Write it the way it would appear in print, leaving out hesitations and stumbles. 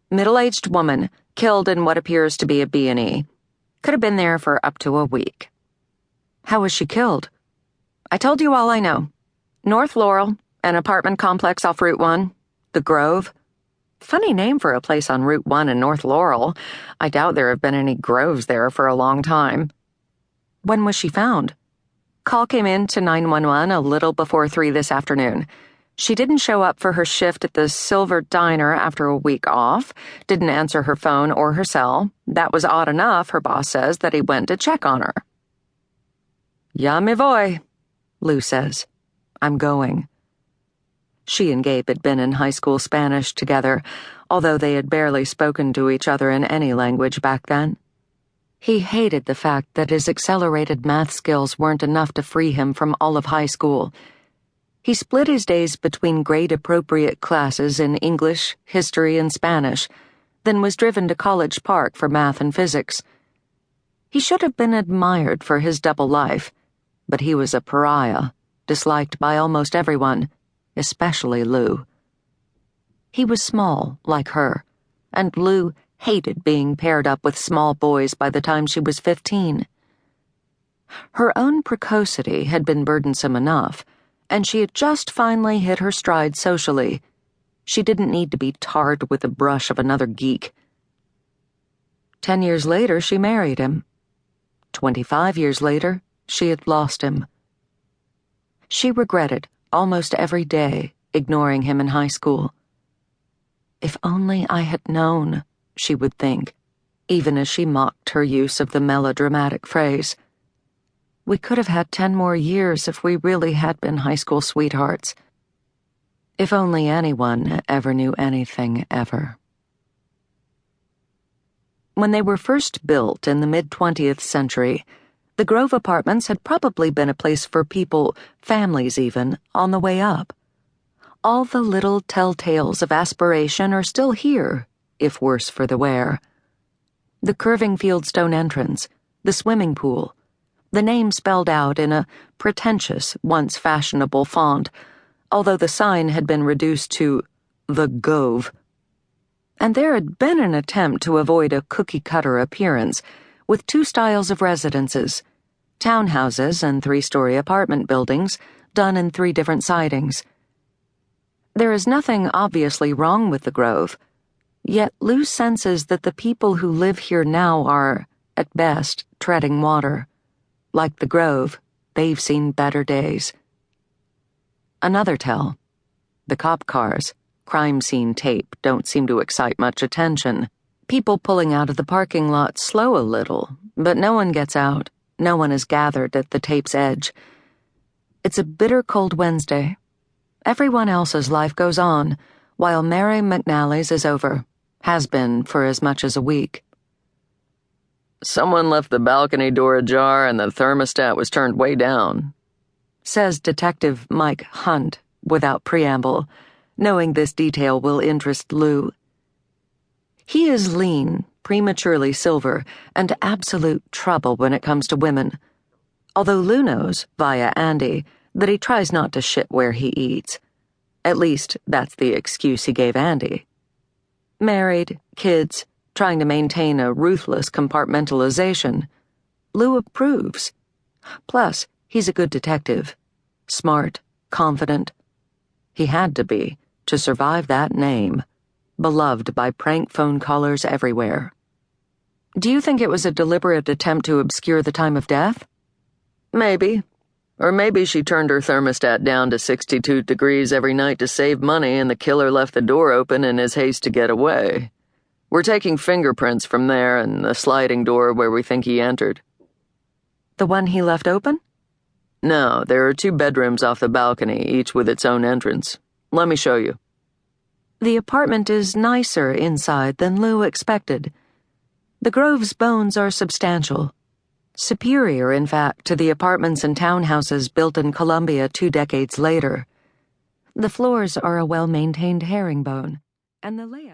Middle-aged woman, killed in what appears to be a B&E. Could have been there for up to a week. How was she killed? I told you all I know. North Laurel, an apartment complex off Route 1. The Grove. Funny name for a place on Route 1 in North Laurel. I doubt there have been any groves there for a long time. When was she found? Call came in to 911 a little before 3 this afternoon. She didn't show up for her shift at the Silver Diner after a week off, didn't answer her phone or her cell. That was odd enough, her boss says, that he went to check on her. Ya me voy, Lou says. I'm going. She and Gabe had been in high school Spanish together, although they had barely spoken to each other in any language back then. He hated the fact that his accelerated math skills weren't enough to free him from all of high school. He split his days between grade-appropriate classes in English, history, and Spanish, then was driven to College Park for math and physics. He should have been admired for his double life, but he was a pariah, disliked by almost everyone, especially Lou. He was small, like her, and Lou hated being paired up with small boys by the time she was 15. Her own precocity had been burdensome enough, and she had just finally hit her stride socially. She didn't need to be tarred with the brush of another geek. 10 years later, she married him. 25 years later, she had lost him. She regretted, almost every day, ignoring him in high school. If only I had known, she would think, even as she mocked her use of the melodramatic phrase. We could have had 10 more years if we really had been high school sweethearts. If only anyone ever knew anything ever. When they were first built in the mid-20th century, the Grove Apartments had probably been a place for people, families even, on the way up. All the little telltales of aspiration are still here, if worse for the wear. The curving fieldstone entrance, the swimming pool, the name spelled out in a pretentious, once fashionable font, although the sign had been reduced to The Gove. And there had been an attempt to avoid a cookie-cutter appearance, with 2 styles of residences, townhouses and 3-story apartment buildings, done in 3 different sidings. There is nothing obviously wrong with the Grove, yet Lou senses that the people who live here now are, at best, treading water. Like the Grove, they've seen better days. Another tell. The cop cars, crime scene tape, don't seem to excite much attention. People pulling out of the parking lot slow a little, but no one gets out. No one is gathered at the tape's edge. It's a bitter cold Wednesday. Everyone else's life goes on, while Mary McNally's is over. Has been for as much as a week. Someone left the balcony door ajar and the thermostat was turned way down, says Detective Mike Hunt, without preamble, knowing this detail will interest Lou. He is lean, prematurely silver, and absolute trouble when it comes to women, although Lou knows, via Andy, that he tries not to shit where he eats. At least, that's the excuse he gave Andy. Married, kids, trying to maintain a ruthless compartmentalization. Lou approves. Plus, he's a good detective. Smart, confident. He had to be, to survive that name. Beloved by prank phone callers everywhere. Do you think it was a deliberate attempt to obscure the time of death? Maybe. Or maybe she turned her thermostat down to 62 degrees every night to save money and the killer left the door open in his haste to get away. We're taking fingerprints from there and the sliding door where we think he entered. The one he left open? No, there are 2 bedrooms off the balcony, each with its own entrance. Let me show you. The apartment is nicer inside than Lou expected. The Grove's bones are substantial. Superior, in fact, to the apartments and townhouses built in Columbia 2 decades later. The floors are a well-maintained herringbone, and the layout